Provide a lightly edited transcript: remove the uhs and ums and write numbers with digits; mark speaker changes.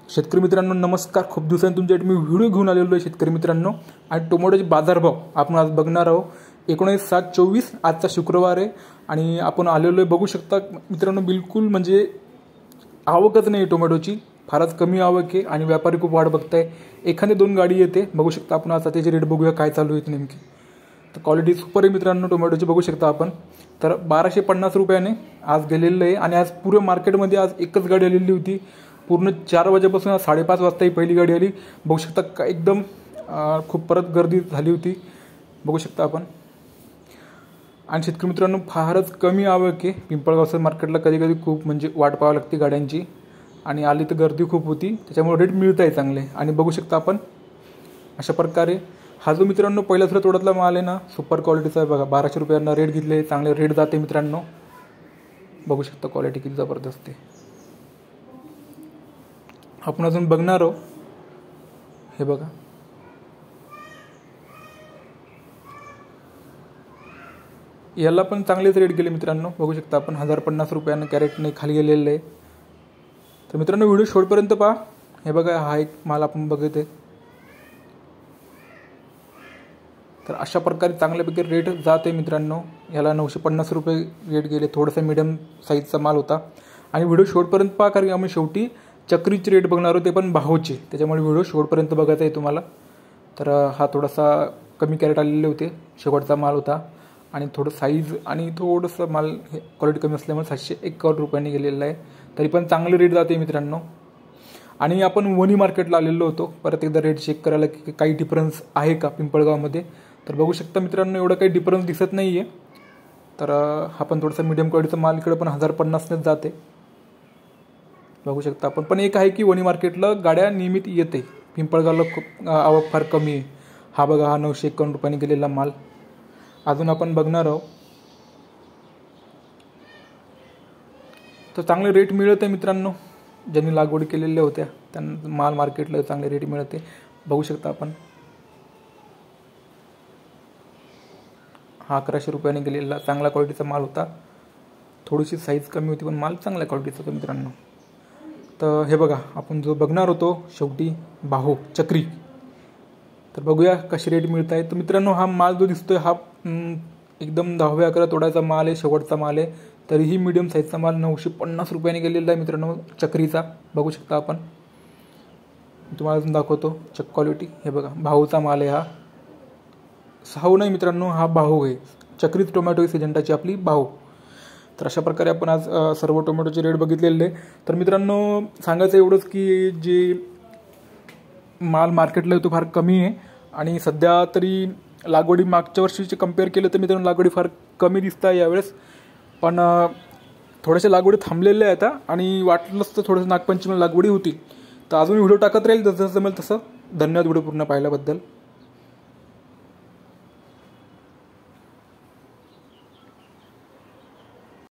Speaker 1: शेतकरी मित्रांनो नमस्कार. खूप दिवसांनी तुमच्यासाठी मी व्हिडिओ घेऊन आलेलो आहे शेतकरी मित्रांनो. आणि टोमॅटोचे बाजारभाव आपण आज बघणार आहोत. 19/7/24 आजचा शुक्रवार आहे आणि आपण आलेलो आहे. बघू शकता मित्रांनो, बिलकुल म्हणजे आवकच नाही टोमॅटोची, फारच कमी आवक आहे आणि व्यापारी खूप वाट बघताय. एखादी दोन गाडी येते. बघू शकता आपण आता त्याचे रेट बघूया काय चालू आहेत नेमकी. तर क्वालिटी सुपर आहे मित्रांनो टोमॅटोची, बघू शकता आपण. तर 1250 रुपयाने आज गेलेलं आहे आणि आज पुऱ्या मार्केटमध्ये आज एकच गाडी आलेली होती. पूर्ण 4 वाजेपासून 5:30 वाजता ही पहिली गाडी आली. बघू शकता एकदम खूप परत गर्दी झाली होती, बघू शकता आपण. आणि शेतकरी मित्रांनो फारच कमी आवक आहे. पिंपळगावचं मार्केटला कधी कधी खूप म्हणजे वाट पाहावी लागते गाड्यांची आणि आली तर गर्दी खूप होती, त्याच्यामुळे रेट मिळत आहे चांगले. आणि बघू शकता आपण अशा प्रकारे हा जो मित्रांनो पहिल्या दुसऱ्या तोड्यातला माल आहे ना, सुपर क्वालिटीचा आहे बघा. 1200 रुपयांना रेट घेतले, चांगले रेट जाते मित्रांनो. बघू शकता क्वालिटी किती जबरदस्त आहे. आपण अजून बघणार आहोत. हे बघा याला पण चांगलेच रेट गेले मित्रांनो. बघू शकता आपण 1050 रुपयांना कॅरेटने खाली गेलेलं आहे. तर मित्रांनो व्हिडिओ शेवटपर्यंत पहा. हे बघा हा एक माल आपण बघत आहे. तर अशा प्रकारे चांगल्यापैकी रेट जात आहे मित्रांनो. याला 950 रुपये रेट गेले. थोडासा मीडियम साईजचा माल होता. आणि व्हिडिओ शेवटपर्यंत पहा, कारण आम्ही शेवटी चक्रीचे रेट बघणार आहोत, ते पण भाऊचे. त्याच्यामुळे व्हिडिओ शेवटपर्यंत बघायचा आहे तुम्हाला. तर हा थोडासा कमी कॅरेट आलेले होते, शेवटचा माल होता आणि थोडं साईज आणि थोडंसं माल हे क्वालिटी कमी असल्यामुळे 751 रुपयांनी गेलेलं आहे. तरी पण चांगले रेट जाते मित्रांनो. आणि आपण वणी मार्केटला आलेलो होतो परत एकदा रेट चेक करायला की काही डिफरन्स आहे का पिंपळगावमध्ये. तर बघू शकता मित्रांनो एवढं काही डिफरन्स दिसत नाही आहे. तर हा पण थोडासा मीडियम क्वालिटीचा माल इकडे पण 1050नेच जाते, बघू शकता आपण. पण एक आहे की वणी मार्केटला गाड्या नियमित येते. पिंपळगावला खूप आवक फार कमी आहे. हा बघा हा 951 रुपयांनी गेलेला माल. अजून आपण बघणार आहोत. तर चांगले रेट मिळत आहे मित्रांनो. ज्यांनी लागवड केलेल्या होत्या त्यांना माल मार्केटला चांगले रेट मिळते, बघू शकता आपण. हा 1100 रुपयांनी गेलेला चांगला क्वालिटीचा माल होता. थोडीशी साईज कमी होती पण माल चांगल्या क्वालिटीचा होता मित्रांनो. तर हे बघा आपण जो बघणार होतो शेवटी बाहो चक्री. तर बघूया कसे रेट मिळत आहेत. तर मित्रांनो हा माल जो दिसतोय हा एकदम 10-11 तोडायचा माल आहे, शेवटचा माल आहे. तरीही मीडियम साईजचा माल 950 रुपयांनी गेलेला आहे मित्रांनो चक्रीचा, बघू शकता आपण. तुम्हाला अजून दाखवतो चक क्वालिटी. हे बघा भाऊचा माल आहे हा. साहू नाही मित्रांनो, हा बाहू आहे. चक्रीत टोमॅटो सिजंटाची आपली बाहू. तर अशा प्रकारे आपण आज सर्व टोमॅटोचे रेट बघितलेले. तर मित्रांनो सांगायचं एवढंच की जे माल मार्केटला येतो फार कमी आहे आणि सध्या तरी लागवडी मागच्या वर्षीचे कम्पेअर केलं तर मित्रांनो लागवडी फार कमी दिसत आहे यावेळेस. पण थोड्याशा लागवडी थांबलेल्या आहेत आणि वाटलंच तर थोडंसं नागपंचमीला लागवडी होती. तर अजून व्हिडिओ टाकत राहील जसं जमेल तसं. धन्यवाद व्हिडिओ पूर्ण पाहिल्याबद्दल.